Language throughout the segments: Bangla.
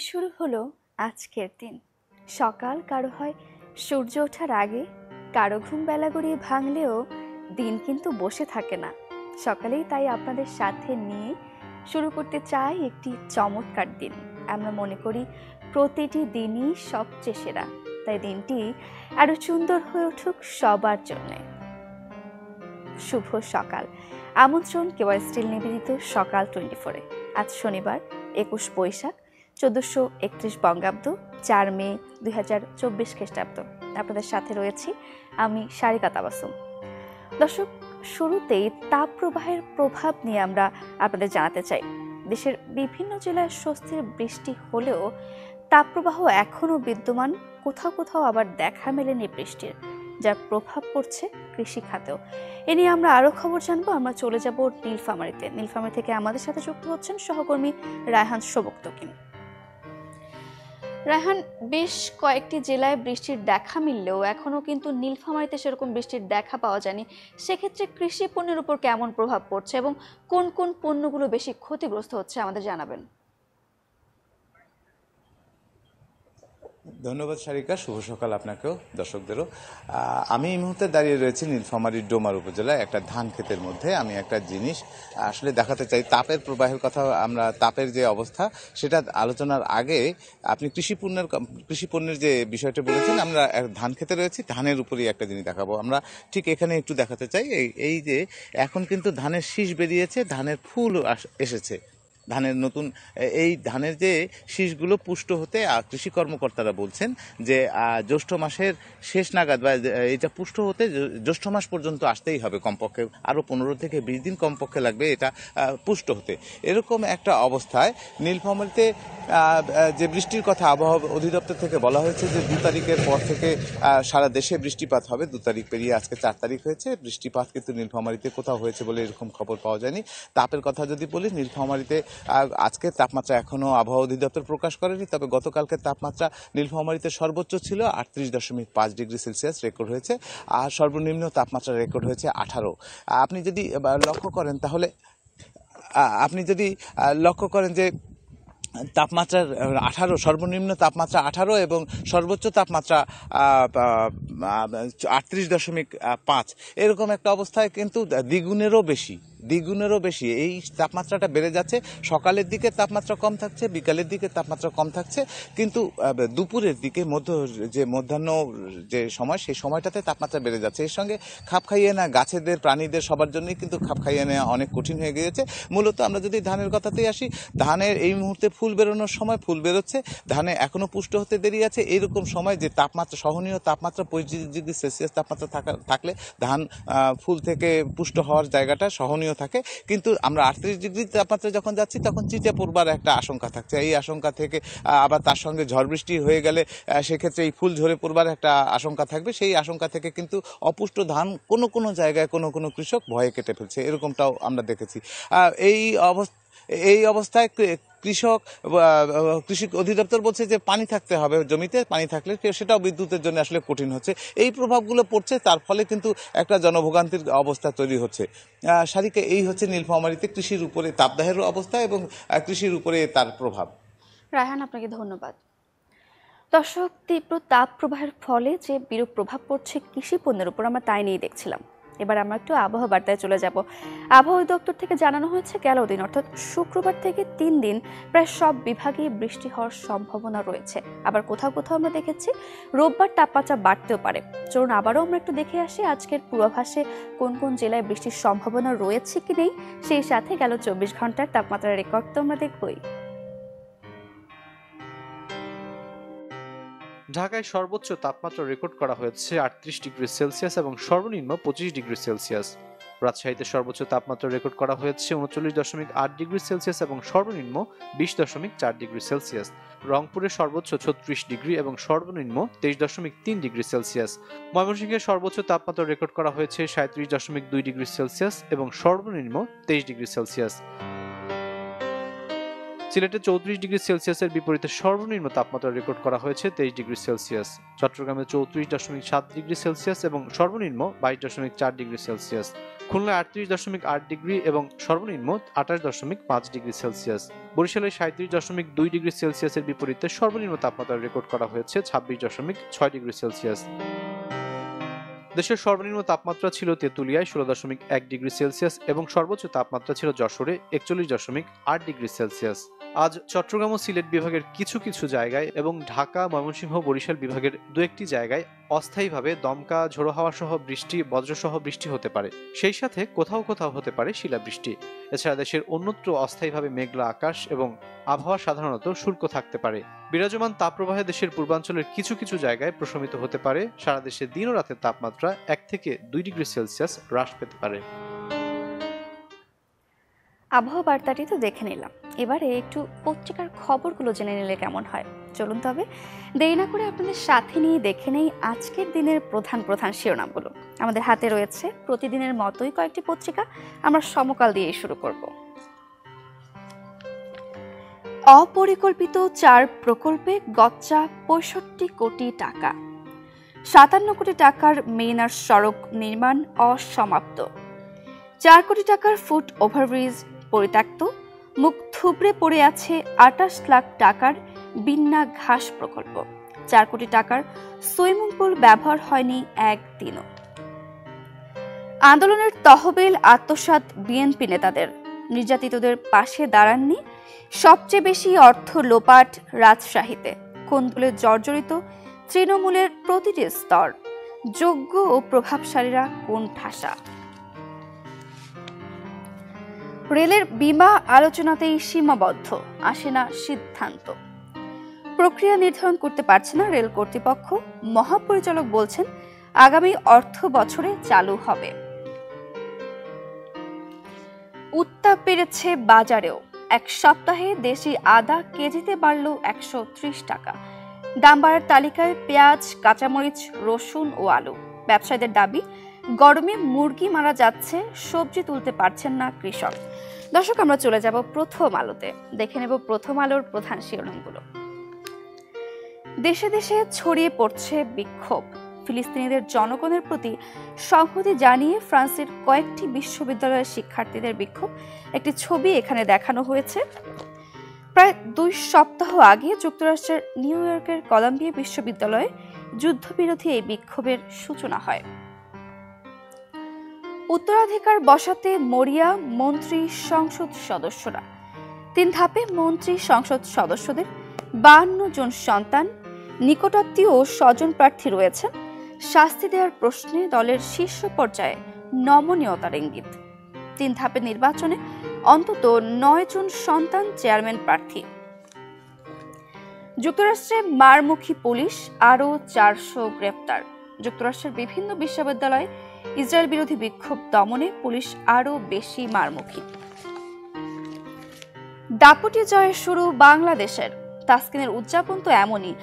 শুরু হলো আজকের দিন। সকাল কারো হয় সূর্য ওঠার আগে, কারো ঘুম বেলা গড়িয়ে ভাঙলেও দিন কিন্তু বসে থাকে না। সকালেই তাই আপনাদের সাথে নিয়ে শুরু করতে চাই একটি চমৎকার দিন। আমরা মনে করি প্রতিটি দিনই সবচেয়ে সেরা, তাই দিনটি আরো সুন্দর হয়ে উঠুক সবার জন্যে। শুভ সকাল, আমন্ত্রণ কেওয়াই স্টিল নিবেদিত সকাল 24-এ। আজ শনিবার 21 বৈশাখ 1431 বঙ্গাব্দ, 4 মে 2024 খ্রিস্টাব্দ। আপনাদের সাথে রয়েছি আমি সারিকা তাবাসুম। দর্শক, শুরুতেই তাপপ্রবাহের প্রভাব নিয়ে আমরা আপনাদের জানাতে চাই। দেশের বিভিন্ন জেলায় স্বস্তির বৃষ্টি হলেও তাপপ্রবাহ এখনও বিদ্যমান। কোথাও কোথাও আবার দেখা মেলেনি বৃষ্টির, যার প্রভাব পড়ছে কৃষি খাতেও। এ নিয়ে আমরা আরো খবর জানবো। আমরা চলে যাব নীলফামারীতে। নীলফামারী থেকে আমাদের সাথে যুক্ত হচ্ছেন সহকর্মী রায়হান শোভক্তকিন। রায়হান, বেশ কয়েকটি জেলায় বৃষ্টির দেখা মিললেও এখনো কিন্তু নীলফামারীতে সেরকম বৃষ্টির দেখা পাওয়া যায়নি। সেক্ষেত্রে কৃষি পণ্যের উপর কেমন প্রভাব পড়ছে এবং কোন কোন পণ্যগুলো বেশি ক্ষতিগ্রস্ত হচ্ছে আমাদের জানাবেন। ধন্যবাদ সারিকা, শুভ সকাল আপনাকেও, দর্শকদেরও। আমি এই মুহূর্তে দাঁড়িয়ে রয়েছি নীলফামারীর ডোমার উপজেলায় একটা ধান ক্ষেতের মধ্যে। আমি একটা জিনিস আসলে দেখাতে চাই। তাপের প্রবাহের কথা, আমরা তাপের যে অবস্থা সেটা আলোচনার আগে আপনি কৃষি পণ্যের যে বিষয়টা বলেছেন, আমরা ধান ক্ষেতে রয়েছি, ধানের উপরেই একটা জিনিস দেখাবো। আমরা ঠিক এখানে একটু দেখাতে চাই এই যে এখন কিন্তু ধানের শীষ বেরিয়েছে, ধানের ফুল এসেছে। ধানের নতুন এই ধানের যে শীষগুলো পুষ্ট হতে কৃষি কর্মকর্তারা বলছেন যে জ্যৈষ্ঠ মাসের শেষ নাগাদ বা এটা পুষ্ট হতে জ্যৈষ্ঠ মাস পর্যন্ত আসতেই হবে, কমপক্ষে আরও 15 থেকে 20 দিন কমপক্ষে লাগবে এটা পুষ্ট হতে। এরকম একটা অবস্থায় নীলফামারীতে যে বৃষ্টির কথা আবহাওয়া অধিদপ্তর থেকে বলা হয়েছে যে 2 তারিখের পর থেকে সারা দেশে বৃষ্টিপাত হবে। 2 তারিখ পেরিয়ে আজকে 4 তারিখ হয়েছে, বৃষ্টিপাত কিন্তু নীলফামারীতে কোথাও হয়েছে বলে এরকম খবর পাওয়া যায়নি। তাপের কথা যদি বলি, নীলফামারীতে আজকে তাপমাত্রা এখনো আবহাওয়া অধিদপ্তর প্রকাশ করেনি, তবে গতকালকে তাপমাত্রা নীলফামারীতে সর্বোচ্চ ছিল 38.5 ডিগ্রি সেলসিয়াস রেকর্ড হয়েছে, আর সর্বনিম্ন তাপমাত্রা রেকর্ড হয়েছে 18। আপনি যদি লক্ষ্য করেন তাহলে যে তাপমাত্রার 18, সর্বনিম্ন তাপমাত্রা 18 এবং সর্বোচ্চ তাপমাত্রা 38.5, এরকম একটা অবস্থায় কিন্তু দ্বিগুণেরও বেশি এই তাপমাত্রাটা বেড়ে যাচ্ছে। সকালের দিকে তাপমাত্রা কম থাকছে, বিকালের দিকে তাপমাত্রা কম থাকছে, কিন্তু দুপুরের দিকে মধ্যাহ্ন যে সময়, সেই সময়টাতে তাপমাত্রা বেড়ে যাচ্ছে। এর সঙ্গে খাপ খাইয়ে না গাছেদের, প্রাণীদের, সবার জন্যই কিন্তু খাপ খাইয়ে নেওয়া অনেক কঠিন হয়ে গিয়েছে। মূলত আমরা যদি ধানের কথাতেই আসি, ধানের এই মুহূর্তে ফুল বেরোনোর সময়, ফুল বেরোচ্ছে, ধানে এখনো পুষ্ট হতে দেরি আছে। এইরকম সময় যে তাপমাত্রা, সহনীয় তাপমাত্রা 25 ডিগ্রি সেলসিয়াস তাপমাত্রা থাকলে ধান ফুল থেকে পুষ্ট হওয়ার জায়গাটা সহনীয় থাকে। কিন্তু আমরা 38 ডিগ্রি তাপমাত্রা যখন যাচ্ছি, তখন চিটে পড়বার একটা আশঙ্কা থাকছে। এই আশঙ্কা থেকে আবার তার সঙ্গে ঝড় বৃষ্টি হয়ে গেলে সেক্ষেত্রে এই ফুল ঝরে পড়বার একটা আশঙ্কা থাকবে। সেই আশঙ্কা থেকে কিন্তু অপুষ্ট ধান কোনো জায়গায় কোনো কৃষক ভয়ে কেটে ফেলছে, এরকমটাও আমরা দেখেছি। এই অবস্থায় কৃষি অধিদপ্তর বলছে যে পানি থাকতে হবে, জমিতে পানি থাকলে সেটাও বিদ্যুতের জন্য আসলে কঠিন হচ্ছে। এই প্রভাবগুলো পড়ছে, তার ফলে কিন্তু একটা জনভোগান্তির অবস্থা তৈরি হচ্ছে। সারিকে, এই হচ্ছে নীলফামারীতে কৃষির উপরে তাপদাহের অবস্থা এবং কৃষির উপরে তার প্রভাব। রায়হান, আপনাকে ধন্যবাদ। দর্শক, তীব্র তাপ প্রবাহের ফলে যে বিরূপ প্রভাব পড়ছে কৃষি পণ্যের উপর, আমরা তাই নিয়ে দেখছিলাম। এবার আমরা একটু আবহাওয়া বার্তায় চলে যাব। আবহাওয়া অধিদপ্তর থেকে জানানো হয়েছে গেল দিন অর্থাৎ শুক্রবার থেকে 3 দিন প্রায় সব বিভাগেই বৃষ্টি হওয়ার সম্ভাবনা রয়েছে। আবার কোথাও কোথাও আমরা দেখেছি রোববার তাপমাত্রা বাড়তেও পারে। চলুন আবারও আমরা একটু দেখে আসি আজকের পূর্বাভাসে কোন কোন জেলায় বৃষ্টির সম্ভাবনা রয়েছে কি নেই। সেই সাথে গেল 24 ঘন্টার তাপমাত্রার রেকর্ড তো আমরা দেখবই। ঢাকায় সর্বোচ্চ তাপমাত্রা রেকর্ড করা হয়েছে 38 ডিগ্রি সেলসিয়াস এবং সর্বনিম্ন 25 ডিগ্রি সেলসিয়াস। রাজশাহীতে সর্বোচ্চ তাপমাত্রা রেকর্ড করা হয়েছে 39.8 ডিগ্রি সেলসিয়াস এবং সর্বনিম্ন 20.4 ডিগ্রি সেলসিয়াস। রংপুরে সর্বোচ্চ 36 ডিগ্রি এবং সর্বনিম্ন 23.3 ডিগ্রি সেলসিয়াস। ময়মনসিংহের সর্বোচ্চ তাপমাত্রা রেকর্ড করা হয়েছে 37.2 ডিগ্রি সেলসিয়াস এবং সর্বনিম্ন 23 ডিগ্রি সেলসিয়াস। সিলেটে 34 ডিগ্রি সেলসিয়াসের বিপরীতে সর্বনিম্ন তাপমাত্রা রেকর্ড করা হয়েছে 23 ডিগ্রি সেলসিয়াস। চট্টগ্রামে 34.7 ডিগ্রি সেলসিয়াস এবং সর্বনিম্ন 22.4 ডিগ্রি সেলসিয়াস। খুলনায় 38.8 ডিগ্রি এবং সর্বনিম্ন 28.5 ডিগ্রি সেলসিয়াস। বরিশালে 37.2 ডিগ্রি সেলসিয়াসের বিপরীতে সর্বনিম্ন তাপমাত্রা রেকর্ড করা হয়েছে 26.6 ডিগ্রি সেলসিয়াস। দেশের সর্বনিম্ন তাপমাত্রা ছিল তেঁতুলিয়ায় 16.1 ডিগ্রি সেলসিয়াস এবং সর্বোচ্চ তাপমাত্রা ছিল যশোরে 41.8 ডিগ্রি সেলসিয়াস। আজ চট্টগ্রাম ও সিলেট বিভাগের কিছু কিছু জায়গায় এবং ঢাকা, ময়মনসিংহ, বরিশাল বিভাগের দু একটি জায়গায় অস্থায়ীভাবে দমকা, ঝোড়ো হাওয়া সহ বৃষ্টি, বজ্রসহ বৃষ্টি হতে পারে। সেই সাথে কোথাও কোথাও হতে পারে শিলাবৃষ্টি। এছাড়া দেশের অন্যত্র অস্থায়ীভাবে মেঘলা আকাশ এবং আবহাওয়া সাধারণত শুষ্ক থাকতে পারে। বিরাজমান তাপপ্রবাহে দেশের পূর্বাঞ্চলের কিছু কিছু জায়গায় প্রশমিত হতে পারে। সারা দেশে দিন ও রাতের তাপমাত্রা 1 থেকে 2 ডিগ্রি সেলসিয়াস হ্রাস পেতে পারে। আবহাওয়া বার্তাটি তো দেখে নিলাম, এবারে একটু পত্রিকার খবরগুলো জেনে নিলে কেমন হয়। চলুন তবে দেরি না করে আপনাদের সাথে নিয়ে দেখে নেই আজকের দিনের প্রধান প্রধান শিরোনামগুলো। আমাদের হাতে রয়েছে প্রতিদিনের মতোই কয়েকটি পত্রিকা। আমরা সমকাল দিয়েই শুরু করব। অপরিকল্পিত 4 প্রকল্পে গচ্চা 65 কোটি টাকা। 57 কোটি টাকার মেইনার সড়ক নির্মাণ অসমাপ্ত। 4 কোটি টাকার ফুট ওভারব্রিজ পরিত্যক্ত। মুখ থুবড়ে পড়ে আছে 28 লাখ টাকার বিন্না ঘাস প্রকল্প। 4 কোটি টাকার সুইমিং পুল ব্যবহার হয়নি একদিনও। আন্দোলনের তহবিল আত্মসাৎ বিএনপি নেতাদের। নির্যাতিতদের পাশে দাঁড়াননি। সবচেয়ে বেশি অর্থ লোপাট রাজশাহীতে। কোন্দলে জর্জরিত তৃণমূলের প্রতিটি স্তর। যোগ্য ও প্রভাবশালীরা কোন ঠাসা। রেলের বীমা আলোচনাতেই সীমাবদ্ধ, আসে না সিদ্ধান্ত। প্রক্রিয়া নির্ধারণ করতে পারছে না রেল কর্তৃপক্ষ। মহাপরিচালক বলছেন আগামী অর্থ বছরে চালু হবে। উত্তাপ বেড়েছে বাজারেও। এক সপ্তাহে দেশি আদা কেজিতে বাড়ল 130 টাকা। দাম বাড়ার তালিকায় পেঁয়াজ, কাঁচামরিচ, রসুন ও আলু। ব্যবসায়ীদের দাবি গরমে মুরগি মারা যাচ্ছে, সবজি তুলতে পারছেন না কৃষক। দর্শক, আমরা চলে যাব প্রথম আলোতে, দেখে নেব প্রথম আলোর প্রধান শিরোনামগুলো। দেশে দেশে ছড়িয়ে পড়ছে বিক্ষোভ। ফিলিস্তিনিদের জনগণের প্রতি সংহতি জানিয়ে ফ্রান্সের কয়েকটি বিশ্ববিদ্যালয়ের শিক্ষার্থীদের বিক্ষোভ। একটি ছবি এখানে দেখানো হয়েছে। প্রায় 2 সপ্তাহ আগে যুক্তরাষ্ট্রের নিউ ইয়র্কের কলাম্বিয়া বিশ্ববিদ্যালয়ে যুদ্ধবিরোধী এই বিক্ষোভের সূচনা হয়। উত্তরাধিকার বসাতে মরিয়া মন্ত্রী সংসদ সদস্যরা। 3 ধাপে মন্ত্রী সংসদ সদস্যদের 52 জন সন্তান, নিকটাত্মীয় ও স্বজন প্রার্থী রয়েছেন। শাস্তি দেওয়ার প্রশ্নে দলের শীর্ষ পর্যায়ে নমনীয়তার ইঙ্গিত। 3 ধাপে নির্বাচনে অন্তত 9 জন সন্তান চেয়ারম্যান প্রার্থী। যুক্তরাষ্ট্রে মারমুখী পুলিশ, আরও 400 গ্রেপ্তার। যুক্তরাষ্ট্রের বিভিন্ন বিশ্ববিদ্যালয়ে ইসরায়েল বিরোধী বিক্ষোভ দমনে পুলিশ আরও বেশি মারমুখী। দাপটে জয়ের শুরু বাংলাদেশের। তাসকিনের উদযাপন তো এমনই।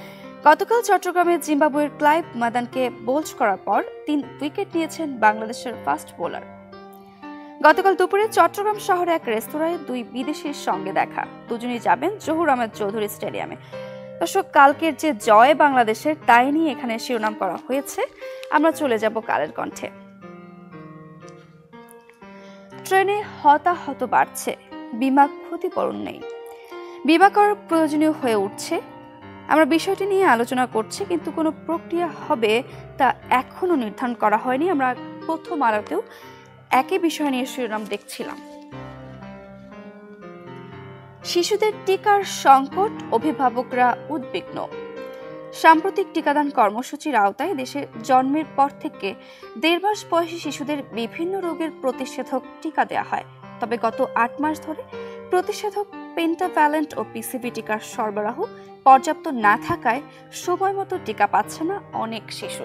গতকাল চট্টগ্রামে জিম্বাবুয়ের ক্লাইভ মাদানকে বোল্ড করার পর 3 উইকেট নিয়েছেন বাংলাদেশের ফাস্ট বোলার। গতকাল দুপুরে চট্টগ্রাম শহরে এক রেস্তোরাঁয় 2 বিদেশির সঙ্গে দেখা। দুজনেই যাবেন জহুর আহমেদ চৌধুরী স্টেডিয়ামে। দর্শক, কালকের যে জয় বাংলাদেশের, তাই নিয়ে এখানে শিরোনাম করা হয়েছে। আমরা চলে যাব কালের কণ্ঠে। ট্রেনে হতাহত বাড়ছে, বিমা ক্ষতিপূরণ নেই। বিমা করার প্রয়োজনীয় হয়ে উঠছে। আমরা বিষয়টি নিয়ে আলোচনা করছি, কিন্তু কোনো প্রক্রিয়া হবে তা এখনো নির্ধারণ করা হয়নি। আমরা প্রথম আলোতেও একই বিষয় নিয়ে শিরোনাম দেখছিলাম। শিশুদের টিকার সংকট, অভিভাবকরা উদ্বিগ্ন। সাম্প্রতিক টিকাদান কর্মসূচির আওতায় দেশে জন্মের পর থেকে 1.5 মাস বয়সী শিশুদের বিভিন্ন রোগের প্রতিষেধক টিকা দেওয়া হয়। তবে গত 8 মাস ধরে প্রতিষেধক পেন্টাভ্যালেন্ট ও পিসিভি টিকার সরবরাহ পর্যাপ্ত না থাকায় সময় মতো টিকা পাচ্ছে না অনেক শিশু।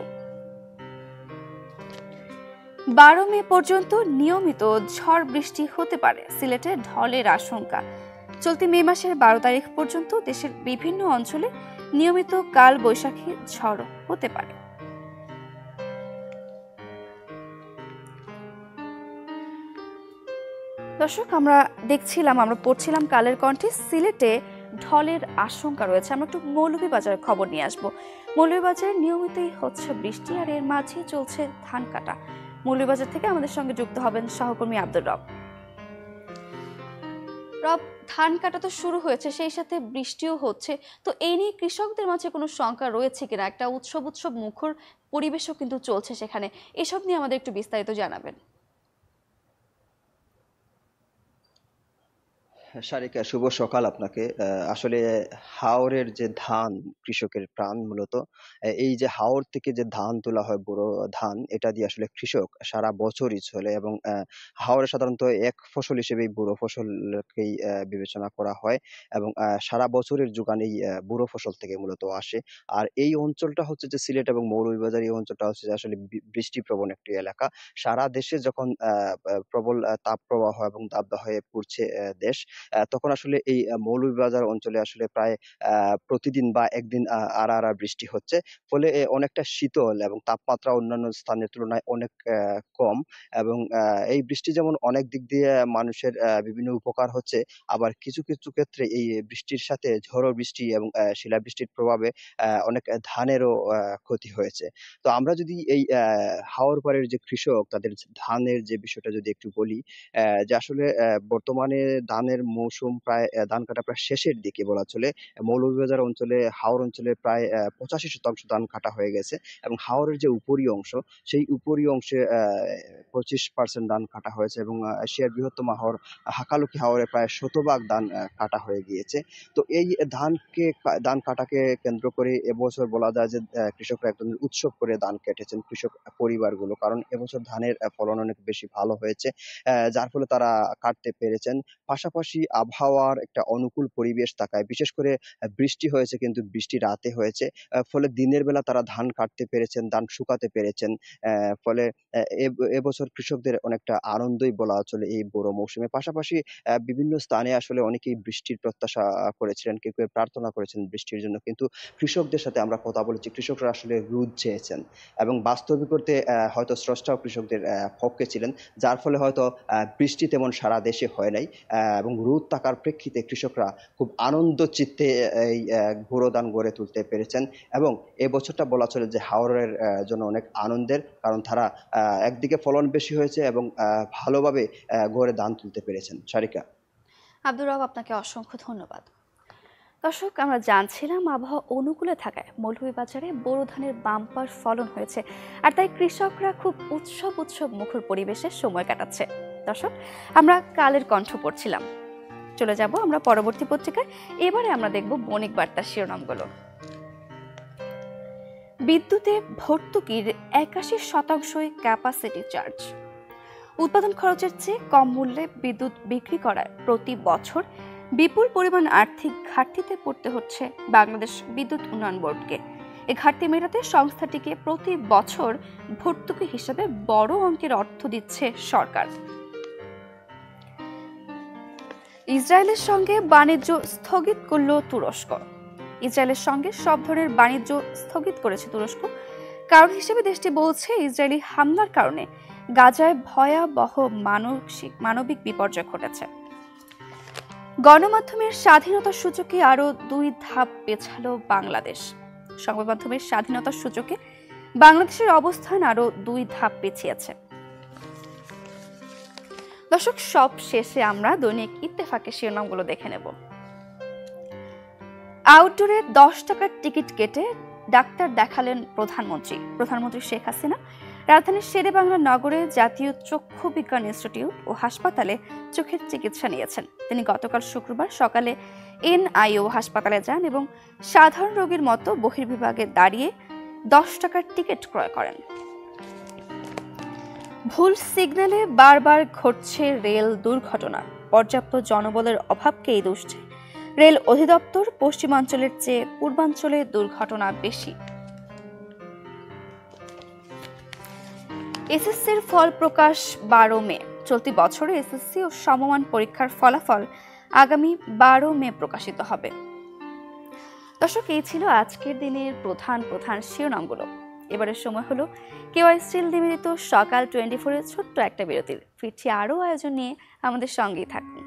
12 মে পর্যন্ত নিয়মিত ঝড় বৃষ্টি হতে পারে। সিলেটে ঢলের আশঙ্কা। চলতি মে মাসের 12 তারিখ পর্যন্ত দেশের বিভিন্ন অঞ্চলে নিয়মিত কাল বৈশাখী ঝড় হতে পারে। দর্শক, আমরা পড়ছিলাম কালের কণ্ঠে সিলেটে ঢলের আশঙ্কা রয়েছে। আমরা একটু মৌলভীবাজারের খবর নিয়ে আসবো। মৌলভীবাজারে নিয়মিতই হচ্ছে বৃষ্টি, আর এর মাঝেই চলছে ধান কাটা। মৌলভীবাজার থেকে আমাদের সঙ্গে যুক্ত হবেন সহকর্মী আব্দুর রব। রব, ধান কাটা তো শুরু হয়েছে, সেই সাথে বৃষ্টিও হচ্ছে, তো এই নিয়ে কৃষকদের মাঝে কোনো শঙ্কা রয়েছে কিনা? একটা উৎসব মুখর পরিবেশও কিন্তু চলছে সেখানে, এসব নিয়ে আমাদের একটু বিস্তারিত জানাবেন। সারিকা, শুভ সকাল আপনাকে। আসলে হাওরের যে ধান, কৃষকের প্রাণ মূলত। এই যে হাওর থেকে যে ধান তোলা হয়, বোরো ধান, এটা দিয়ে আসলে কৃষক সারা বছরই চলে। এবং হাওরে সাধারণত এক ফসল হিসেবে বোরো ফসলকেই বিবেচনা করা হয়। এবং সারা বছরের যোগান এই বোরো ফসল থেকে মূলত আসে। আর এই অঞ্চলটা হচ্ছে যে সিলেট এবং মৌলভীবাজার, এই অঞ্চলটা হচ্ছে যে আসলে বৃষ্টিপ্রবণ একটি এলাকা। সারা দেশে যখন প্রবল তাপ প্রবাহ এবং দাবদাহ হয়ে পড়ছে দেশ, তখন আসলে এই মৌলভীবাজার অঞ্চলে আসলে প্রায় প্রতিদিন বা একদিন আড়াআড়া বৃষ্টি হচ্ছে। ফলে অনেকটা শীতল এবং তাপমাত্রা অন্যান্য স্থানের তুলনায় অনেক কম। এবং এই বৃষ্টি যেমন অনেক দিক দিয়ে মানুষের বিভিন্ন উপকার হচ্ছে, আবার কিছু কিছু ক্ষেত্রে এই বৃষ্টির সাথে ঝড়ো বৃষ্টি এবং শিলাবৃষ্টির প্রভাবে অনেক ধানেরও ক্ষতি হয়েছে। তো আমরা যদি এই হাওর পাড়ের যে কৃষক, তাদের ধানের যে বিষয়টা যদি একটু বলি, যে আসলে বর্তমানে ধানের মৌসুম প্রায় ধান কাটা প্রায় শেষের দিকে বলা চলে। মৌলভীবাজার অঞ্চলে, হাওর অঞ্চলে প্রায় 85% ধান কাটা হয়ে গেছে। এবং হাওরের যে উপরি অংশ, সেই উপরি অংশে 25% ধান কাটা হয়েছে। এবং এশিয়ার বৃহত্তম হাওর হাকালুকি হাওরে প্রায় শতভাগ ধান কাটা হয়ে গিয়েছে। তো এই ধান কাটাকে কেন্দ্র করে এবছর বলা যায় যে কৃষকরা এক ধরনের উৎসব করে ধান কেটেছেন, কৃষক পরিবারগুলো। কারণ এবছর ধানের ফলন অনেক বেশি ভালো হয়েছে, যার ফলে তারা কাটতে পেরেছেন। পাশাপাশি আবহাওয়ার একটা অনুকূল পরিবেশ থাকায়, বিশেষ করে বৃষ্টি হয়েছে, কিন্তু বৃষ্টি রাতে হয়েছে। ফলে দিনের বেলা তারা ধান কাটতে পেরেছেন, ধান শুকাতে পেরেছেন। ফলে এবছর কৃষকদের অনেকটা আনন্দই বলা চলে এই বোরো মৌসুমে। পাশাপাশি বিভিন্ন স্থানে আসলে অনেকেই বৃষ্টির প্রত্যাশা করেছিলেন, কেউ কেউ প্রার্থনা করেছেন বৃষ্টির জন্য। কিন্তু কৃষকদের সাথে আমরা কথা বলেছি, কৃষকরা আসলে রোদ চেয়েছেন। এবং বাস্তবিক অর্থে হয়তো স্রষ্টাও কৃষকদের পক্ষে ছিলেন, যার ফলে হয়তো বৃষ্টি তেমন সারা দেশে হয় নাই। এবং রোদ থাকার প্রেক্ষিতে কৃষকরা খুব আনন্দ চিত্তে এই বোরো ধান গড়ে তুলতে পেরেছেন। এবং এই বছরটা বলা চলে যে হাওরের জন্য অনেক আনন্দের, কারণ তারা একদিকে ফলন বেশি হয়েছে এবং ভালোভাবে গড়ে ধান তুলতে পেরেছেন। সারিকা। আব্দুর রব, আপনাকে অসংখ্য ধন্যবাদ। দর্শক, আমরা জানছিলাম আবহাওয়া অনুকূলে থাকায় মৌলভীবাজারে বোরো ধানের বাম্পার ফলন হয়েছে, আর তাই কৃষকরা খুব উৎসব মুখর পরিবেশে সময় কাটাচ্ছে। দর্শক, আমরা কালের কণ্ঠ পড়ছিলাম, চলে যাব আমরা পরবর্তী পত্রিকায়। এবারে আমরা দেখব বণিক বার্তার শিরোনামগুলো। বিদ্যুতে ভর্তুকির 81% ক্যাপাসিটি চার্জ। উৎপাদন খরচের চেয়ে কম মূল্যে বিদ্যুৎ বিক্রি করায় প্রতি বছর বিপুল পরিমাণ আর্থিক ঘাটতিতে পড়তে হচ্ছে বাংলাদেশ বিদ্যুৎ উন্নয়ন বোর্ডকে। এই ঘাটতি মেটাতে সংস্থাটিকে প্রতি বছর ভর্তুকি হিসেবে বড় অঙ্কের অর্থ দিচ্ছে সরকার। ইসরায়েলের সঙ্গে বাণিজ্য স্থগিত করল তুরস্ক। ইসরায়েলের সঙ্গে সব ধরনের বাণিজ্য স্থগিত করেছে তুরস্ক। কারণ হিসেবে দেশটি বলছে, ইসরায়েলি হামলার কারণে গাজায় ভয়াবহ মানবিক বিপর্যয় ঘটেছে। গণমাধ্যমের স্বাধীনতার সূচকে আরো 2 ধাপ পেছালো বাংলাদেশ। সংবাদ মাধ্যমের স্বাধীনতার সূচকে বাংলাদেশের অবস্থান আরো 2 ধাপ পিছিয়েছে। দর্শক, সব শেষে আমরা দৈনিক ইত্তেফাকের শিরোনামগুলো দেখে নেব। আউটডোরে 10 টাকার টিকিট কেটে ডাক্তার দেখালেন প্রধানমন্ত্রী শেখ হাসিনা। রাজধানীর শেরেবাংলা নগরে জাতীয় চক্ষু বিজ্ঞান ইনস্টিটিউট ও হাসপাতালে চোখের চিকিৎসা নিয়েছেন। তিনি গতকাল শুক্রবার সকালে এনআইও হাসপাতালে যান এবং সাধারণ রোগীর মতো বহির্বিভাগে দাঁড়িয়ে 10 টাকার টিকিট ক্রয় করেন। ভুল সিগন্যালে বারবার ঘটছে রেল দুর্ঘটনা। পর্যাপ্ত জনবলের অভাবকেই দোষ দেয় রেল অধিদপ্তর। পশ্চিমাঞ্চলের চেয়ে পূর্বাঞ্চলে দুর্ঘটনা বেশি। এসএসসির ফল প্রকাশ 12 মে। চলতি বছরে এসএসসি ও সমমান পরীক্ষার ফলাফল আগামী 12 মে প্রকাশিত হবে। দর্শক, এই ছিল আজকের দিনের প্রধান শিরোনামগুলো। এবারের সময় হলো কেওয়াই স্টিল নিবেদিত সকাল 24-এর ছোট্ট একটা বিরতির। ফিরছি আরও আয়োজন নিয়ে, আমাদের সঙ্গেই থাকুন।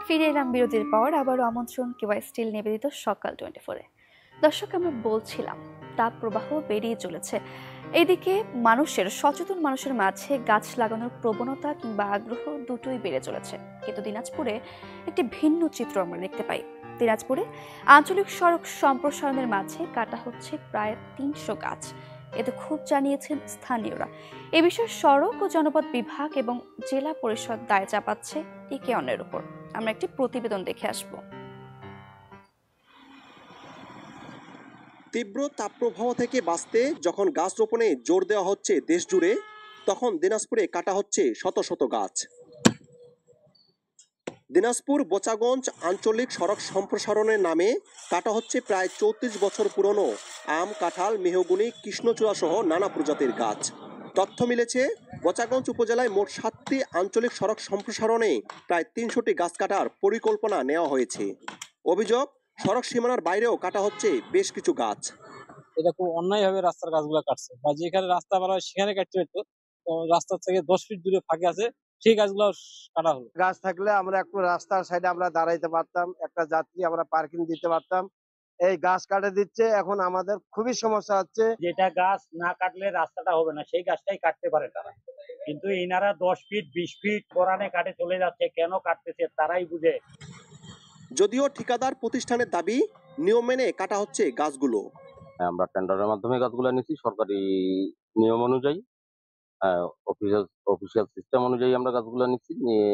ফিরে এলাম বিরতির পর, আবারও আমন্ত্রণ কেওয়াই স্টিল নিবেদিত সকাল 24-এ। দর্শক, আমরা বলছিলাম তাপ প্রবাহ বেরিয়ে চলেছে। এদিকে সচেতন মানুষের মাঝে গাছ লাগানোর প্রবণতা কিংবা আগ্রহ দুটোই বেড়ে চলেছে। কিন্তু দিনাজপুরে একটি ভিন্ন চিত্র আমরা দেখতে পাই। দিনাজপুরে আঞ্চলিক সড়ক সম্প্রসারণের মাঝে কাটা হচ্ছে প্রায় 300 গাছ। এতে ক্ষোভ জানিয়েছেন স্থানীয়রা। এ বিষয়ে সড়ক ও জনপদ বিভাগ এবং জেলা পরিষদ দায় চাপাচ্ছে একে অন্যের উপর। আমরা একটি প্রতিবেদন দেখে আসব। তীব্র তাপপ্রবাহ থেকে বাঁচতে যখন গাছ রোপণে জোর দেওয়া হচ্ছে দেশ জুড়ে, তখন দিনাজপুরে কাটা হচ্ছে শত শত গাছ। দিনাজপুর বোচাগঞ্জ আঞ্চলিক সড়ক সম্প্রসারণের নামে কাটা হচ্ছে প্রায় 34 বছর পুরনো আম, কাঁঠাল, মেহগনি, কৃষ্ণচূড়া সহ নানা প্রজাতির গাছ। তথ্য মিলেছে, বোচাগঞ্জ উপজেলায় মোট 7টি আঞ্চলিক সড়ক সম্প্রসারণে প্রায় 300টি গাছ কাটার পরিকল্পনা নেওয়া হয়েছে। অভিযোগ, সড়ক সীমানার বাইরেও কাটা হচ্ছে বেশ কিছু গাছ। এটা খুব অন্যায়ভাবে রাস্তার গাছগুলো কাটছে, বা যেখানে রাস্তা বাড়া হয় সেখানে কাটতে হতো। তো রাস্তা থেকে 10 ফিট দূরে ফাঁকে আছে, সেই গাছগুলো কাটা হলো। গাছ থাকলে আমরা একটু রাস্তার সাইডে আমরা দাঁড়াইতে পারতাম, একটা যাত্রী আমরা পার্কিং দিতে পারতাম। এই গাছ কাটে দিচ্ছে, এখন আমাদের খুবই সমস্যা হচ্ছে। যেটা গাছ না কাটলে রাস্তাটা হবে না, সেই গাছটাই কাটতে পারে তারা। কিন্তু ইনারা 10 ফিট 20 ফিট কোরানে কাটে চলে যাচ্ছে, কেন কাটতেছে তারাই বুঝে। যদিও ঠিকাদার প্রতিষ্ঠানের দাবি, নিয়ম মেনে কাটা হচ্ছে গাছগুলো। আমরা টেন্ডারের মাধ্যমে গাছগুলো নিচ্ছি, সরকারি নিয়ম অনুযায়ী, অফিসিয়াল সিস্টেম অনুযায়ী আমরা গাছগুলো নিচ্ছি, নিয়ে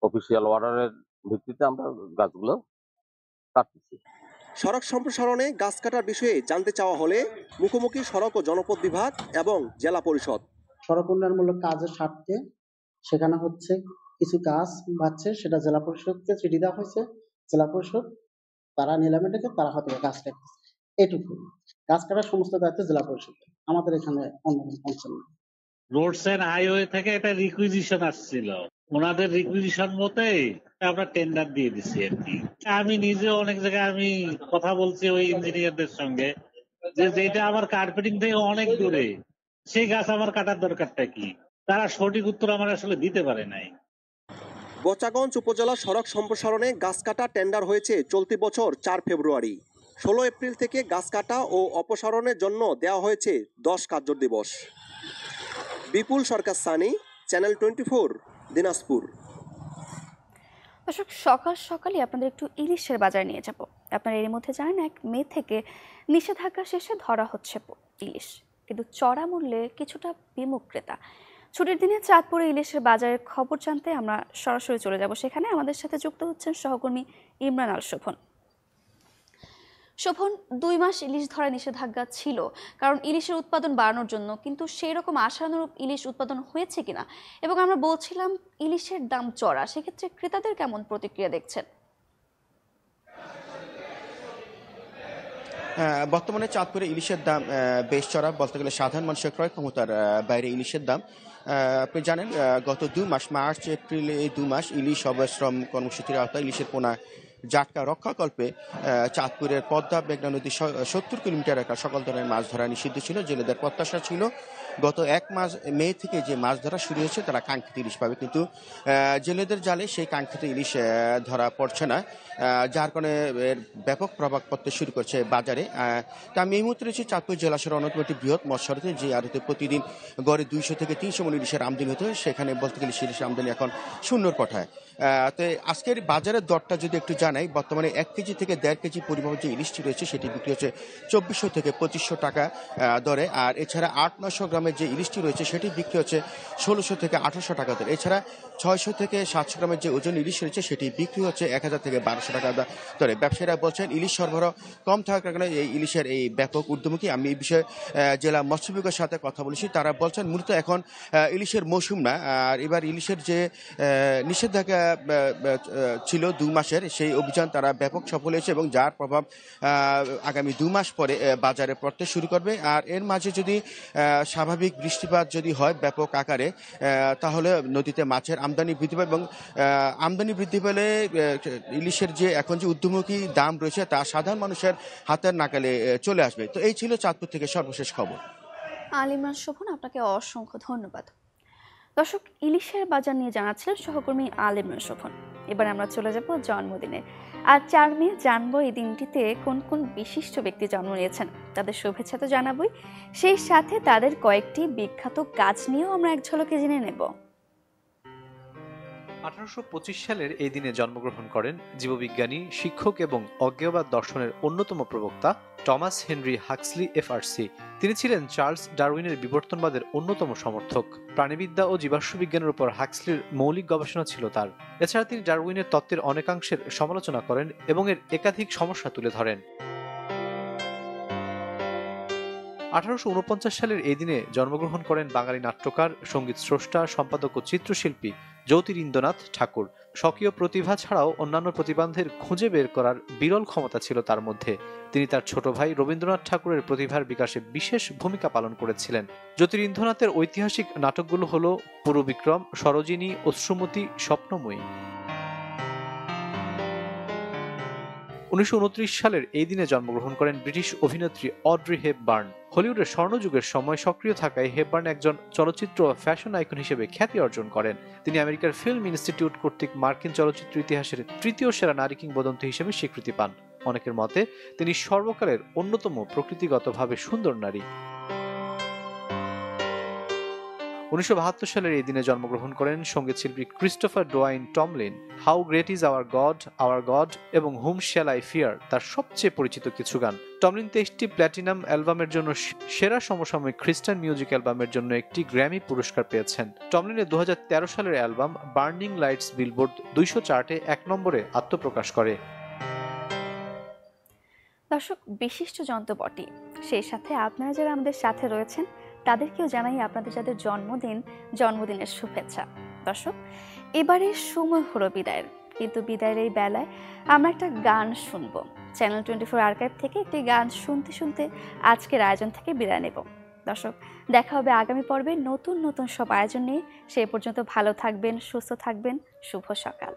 অফিসিয়াল অর্ডারের ভিত্তিতে আমরা গাছগুলো কাটতেছি। সড়ক সম্প্রসারণে গাছ কাটার বিষয়ে জানতে চাওয়া হলে মুখোমুখি সড়ক ও জনপদ বিভাগ এবং জেলা পরিষদ। সড়ক উন্নয়নমূলক কাজের স্বার্থে সেখানে হচ্ছে কিছু গাছ বাড়ছে, সেটা জেলা পরিষদকে চিঠি দেওয়া হয়েছে। জেলা পরিষদ তারা নিলামে ডেকে তারা হয়তো গাছ কাটতেছে, এটুকু। গাছ কাটার সমস্ত দায়িত্ব জেলা পরিষদ, আমাদের এখানে অন্য কোনো ফাংশন নেই। রোডস এন্ড হাইওয়ে থেকে একটা রিকুইজিশন আসছিল, ওনাদের রিকুইজিশন মতে আমরা টেন্ডার দিয়ে দিচ্ছি আর কি। আমি নিজে অনেক জায়গায় আমি কথা বলছি ওই ইঞ্জিনিয়ারদের সঙ্গে, যে যেটা আমার কার্পেটিং থেকে অনেক দূরে, সেই গাছ আমার কাটার দরকারটা কি, তারা সঠিক উত্তর আমার আসলে দিতে পারে নাই। বোচাগঞ্জ উপজেলা সড়ক সম্প্রসারণে গাছ কাটা টেন্ডার হয়েছে চলতি বছর 4 ফেব্রুয়ারি। 16 এপ্রিল থেকে গাছ কাটা ও অপসারণের জন্য দেওয়া হয়েছে 10 কার্য দিবস। বিপুল সরকার সানি, চ্যানেল 24, দিনাজপুর। দর্শক, সকাল সকালই আপনাদের একটু ইলিশের বাজার নিয়ে যাব। আপনারা এর মধ্যে জানেন 1 মে থেকে নিষেধাজ্ঞা শেষে ধরা হচ্ছে ইলিশ, কিন্তু চড়া মূল্যে কিছুটা বিমুখ ক্রেতা। ছুটির দিনে চাঁদপুরে ইলিশের বাজারের খবর জানতে আমরা সরাসরি চলে যাব সেখানে। আমাদের সাথে যুক্ত হচ্ছেন সহকর্মী ইমরান আল শোভন। শোভন, 2 মাস ইলিশ ধরা নিষেধাজ্ঞা ছিল কারণ ইলিশের উৎপাদন বাড়ানোর জন্য, কিন্তু সেই রকম আশানুরূপ ইলিশ উৎপাদন হয়েছে কিনা, এবং আমরা বলছিলাম ইলিশের দাম চড়া, সেক্ষেত্রে ক্রেতাদের কেমন প্রতিক্রিয়া দেখছেন? বর্তমানে চাঁদপুরে ইলিশের দাম বেশ চড়া, বলতে গেলে সাধারণ মানুষের ক্রয় ক্ষমতার বাইরে ইলিশের দাম। আপনি জানেন গত 2 মাস, মার্চ এপ্রিল, এই 2 মাস ইলিশ অবশ্রম কর্মসূচির আওতায় ইলিশের পোনা জাটকা রক্ষাকল্পে চাঁদপুরের পদ্মা মেঘনা নদী 70 কিলোমিটার এলাকা সকল ধরনের মাছ ধরা নিষিদ্ধ ছিল। জেলেদের প্রত্যাশা ছিল গত 1 মাস মে থেকে যে মাছ ধরা শুরু হয়েছে তারা কাঙ্ক্ষিত ইলিশ পাবে, কিন্তু জেলেদের জালে সেই কাঙ্ক্ষিত ইলিশ ধরা পড়ছে না, যার কারণে এর ব্যাপক প্রভাব পড়তে শুরু করছে বাজারে। তা আমি এই মুহূর্তে রয়েছি চাঁদপুর জেলাশহরের অন্যতম একটি বৃহৎ মৎস্য আড়তে, যে আড়তে প্রতিদিন গড়ে 200 থেকে 300 মণ ইলিশের আমদানি হতো, সেখানে বলতে গেলে ইলিশের আমদানি এখন শূন্যর কোঠায়। তো আজকের বাজারের দরটা যদি একটু জানাই, বর্তমানে 1 কেজি থেকে 1.5 কেজি পরিমাণ যে ইলিশটি রয়েছে সেটি বিক্রি হচ্ছে 2400 থেকে 2500 টাকা দরে। আর এছাড়া 800-900 গ্রামের যে ইলিশটি রয়েছে সেটি বিক্রি হচ্ছে 1600 থেকে 1800 টাকা দরে। এছাড়া 600 থেকে 700 গ্রামের যে ওজন ইলিশ রয়েছে সেটি বিক্রি হচ্ছে 1000 থেকে 1200 টাকা দরে। ব্যবসায়ীরা বলছেন ইলিশ সরবরাহ কম থাকার কারণে এই ইলিশের এই ব্যাপক ঊর্ধ্বমুখী। আমি এই বিষয়ে জেলা মৎস্য বিভাগের সাথে কথা বলেছি, তারা বলছেন মূলত এখন ইলিশের মৌসুম না, আর এবার ইলিশের যে নিষেধাজ্ঞা ছিল 2 মাসের, সেই অভিযান তারা ব্যাপক সফল হয়েছে এবং যার প্রভাব আগামী 2 মাস পরে বাজারে পড়তে শুরু করবে। আর এর মাঝে যদি স্বাভাবিক স্বাভাবিক বৃষ্টিপাত যদি হয় ব্যাপক আকারে তাহলে নদীতে মাছের আমদানি বৃদ্ধি পায় এবং আমদানি বৃদ্ধি পেলে ইলিশের যে এখন যে ঊর্ধ্বমুখী দাম রয়েছে তা সাধারণ মানুষের হাতের নাগালে চলে আসবে। তো এই ছিল চাঁদপুর থেকে সর্বশেষ খবর। আলিমান শোভন, আপনাকে অসংখ্য ধন্যবাদ। দর্শক, ইলিশের বাজার নিয়ে জানাচ্ছিলেন সহকর্মী আলিমান শোভন। এবার আমরা চলে যাব জন্মদিনে। আর 4 মে জানবো এই দিনটিতে কোন কোন বিশিষ্ট ব্যক্তি জন্ম নিয়েছেন, তাদের শুভেচ্ছা তো জানাবই, সেই সাথে তাদের কয়েকটি বিখ্যাত কাজ নিয়েও আমরা এক ঝলকে জেনে নেব। 1825 সালের এই দিনে জন্মগ্রহণ করেন জীববিজ্ঞানী, শিক্ষক এবং অজ্ঞেয়বাদ দর্শনের অন্যতম প্রবক্তা টমাস হেনরি হাক্সলি এফআরসি। তিনি ছিলেন চার্লস ডারউইনের বিবর্তনবাদের অন্যতম সমর্থক। প্রাণীবিদ্যা ও জীবাশ্ম বিজ্ঞানের উপর হাক্সলির মৌলিক গবেষণা ছিল তার। এছাড়া তিনি ডারউইনের তত্ত্বের অনেকাংশের সমালোচনা করেন এবং এর একাধিক সমস্যা তুলে ধরেন। 1849 সালের এই দিনে জন্মগ্রহণ করেন বাঙালি নাট্যকার, সঙ্গীত স্রষ্টা, সম্পাদক ও চিত্রশিল্পী জ্যোতিরিন্দ্রনাথ ঠাকুর। স্বকীয় প্রতিভা ছাড়াও অন্যান্য প্রতিবন্ধের খুঁজে বের করার বিরল ক্ষমতা ছিল তার মধ্যে। তিনি তার ছোট ভাই রবীন্দ্রনাথ ঠাকুরের প্রতিভার বিকাশে বিশেষ ভূমিকা পালন করেছিলেন। জ্যোতিরিন্দ্রনাথের ঐতিহাসিক নাটকগুলো হল পুরবিক্রম, সরোজিনী, অশ্রুমতী, স্বপ্নময়ী। 1929 সালের এই দিনে জন্মগ্রহণ করেন ব্রিটিশ অভিনেত্রী অড্রি হেপবার্ন। হলিউডের স্বর্ণযুগের সময় সক্রিয় থাকায় হেপবার্ন একজন চলচ্চিত্র ও ফ্যাশন আইকন হিসেবে খ্যাতি অর্জন করেন। তিনি আমেরিকার ফিল্ম ইনস্টিটিউট কর্তৃক মার্কিন চলচ্চিত্র ইতিহাসের 3য় সেরা নারী কিংবদন্তি হিসেবে স্বীকৃতি পান। অনেকের মতে তিনি সর্বকালের অন্যতম প্রকৃতিগতভাবে সুন্দর নারী। 1972 সালের এই দিনে জন্মগ্রহণ করেন সঙ্গীতশিল্পী Christopher Dwayne Tomlin. How great is our God এবং হুম শ্যাল আই ফিয়ার তার সবচেয়ে পরিচিত কিছু গান। টমলিন 23টি প্ল্যাটিনাম অ্যালবামের জন্য সেরা সমসাময়িক খ্রিস্টান মিউজিক অ্যালবামের জন্য একটি গ্র্যামি পুরস্কার পেয়েছেন। টমলিনের 2013 সালের অ্যালবাম বার্নিং লাইটস বিলবোর্ড 200 চার্টে 1 নম্বরে আত্মপ্রকাশ করে। দর্শক, বিশিষ্ট জন তো বটেই, সেই সাথে আপনারা যারা আমাদের সাথে রয়েছেন তাদেরকেও জানাই আপনাদের যাদের জন্মদিনের শুভেচ্ছা। দর্শক, এবারে সময় হলো বিদায়ের, কিন্তু বিদায়ের এই বেলায় আমরা একটা গান শুনবো। চ্যানেল 24 আর্কাইভ থেকে একটি গান শুনতে শুনতে আজকের আয়োজন থেকে বিদায় নেব। দর্শক, দেখা হবে আগামী পর্বে নতুন নতুন সব আয়োজন নিয়ে। সেই পর্যন্ত ভালো থাকবেন, সুস্থ থাকবেন। শুভ সকাল।